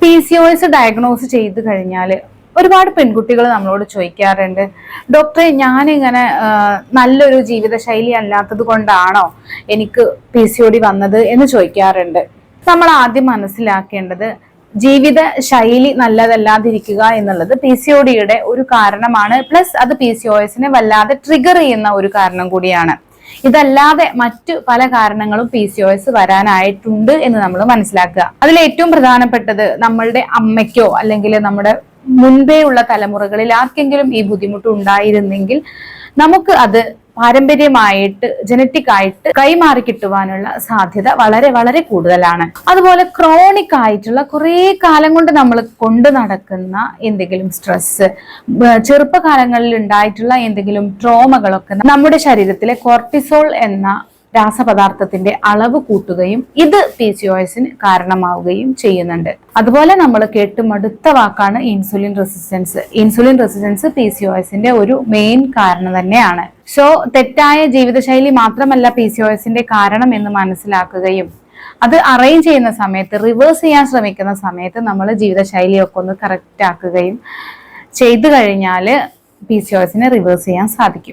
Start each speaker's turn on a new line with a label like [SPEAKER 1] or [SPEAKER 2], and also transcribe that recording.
[SPEAKER 1] PCOS diagnose ചെയ്ത് കഴിഞ്ഞാൽ ഒരുപാട് പെൺകുട്ടികൾ നമ്മളോട് ചോദിക്കാറുണ്ട്, ഡോക്ടറെ ഞാനിങ്ങനെ നല്ലൊരു ജീവിതശൈലി അല്ലാത്തത് കൊണ്ടാണോ എനിക്ക് PCOD വന്നത് എന്ന് ചോദിക്കാറുണ്ട്. നമ്മൾ ആദ്യം മനസ്സിലാക്കേണ്ടത് ജീവിത ശൈലി നല്ലതല്ലാതിരിക്കുക എന്നുള്ളത് PCODയുടെ ഒരു കാരണമാണ്. പ്ലസ് അത് PCOSനെ വല്ലാതെ ട്രിഗർ ചെയ്യുന്ന ഒരു കാരണം കൂടിയാണ്. ഇതല്ലാതെ മറ്റു പല കാരണങ്ങളും PCOS വരാനായിട്ടുണ്ട് എന്ന് നമ്മൾ മനസ്സിലാക്കുക. അതിൽ ഏറ്റവും പ്രധാനപ്പെട്ടത് നമ്മളുടെ അമ്മയ്ക്കോ അല്ലെങ്കിൽ നമ്മുടെ മുൻപേ ഉള്ള തലമുറകളിൽ ആർക്കെങ്കിലും ഈ ബുദ്ധിമുട്ട് ഉണ്ടായിരുന്നെങ്കിൽ നമുക്ക് അത് പാരമ്പര്യമായിട്ട് ജനറ്റിക് ആയിട്ട് കൈമാറി കിട്ടുവാനുള്ള സാധ്യത വളരെ വളരെ കൂടുതലാണ്. അതുപോലെ ക്രോണിക് ആയിട്ടുള്ള കുറേ കാലം കൊണ്ട് നമ്മൾ കൊണ്ടു നടക്കുന്ന എന്തെങ്കിലും സ്ട്രെസ്, ചെറുപ്പകാലങ്ങളിൽ ഉണ്ടായിട്ടുള്ള എന്തെങ്കിലും ട്രോമകളൊക്കെ നമ്മുടെ ശരീരത്തിലെ കോർട്ടിസോൾ എന്ന രാസപദാർത്ഥത്തിന്റെ അളവ് കൂട്ടുകയും ഇത് PCOSന് കാരണമാവുകയും ചെയ്യുന്നുണ്ട്. അതുപോലെ നമ്മൾ കേട്ടുമടുത്ത വാക്കാണ് ഇൻസുലിൻ റെസിസ്റ്റൻസ്. ഇൻസുലിൻ റെസിസ്റ്റൻസ് PCOSന്റെ ഒരു മെയിൻ കാരണം തന്നെയാണ്. സോ തെറ്റായ ജീവിതശൈലി മാത്രമല്ല PCOSന്റെ കാരണം എന്ന് മനസ്സിലാക്കുകയും അത് അറേഞ്ച് ചെയ്യുന്ന സമയത്ത്, റിവേഴ്സ് ചെയ്യാൻ ശ്രമിക്കുന്ന സമയത്ത് നമ്മൾ ജീവിതശൈലിയൊക്കെ ഒന്ന് കറക്റ്റ് ആക്കുകയും ചെയ്തു കഴിഞ്ഞാൽ PCOSനെ റിവേഴ്സ് ചെയ്യാൻ സാധിക്കും.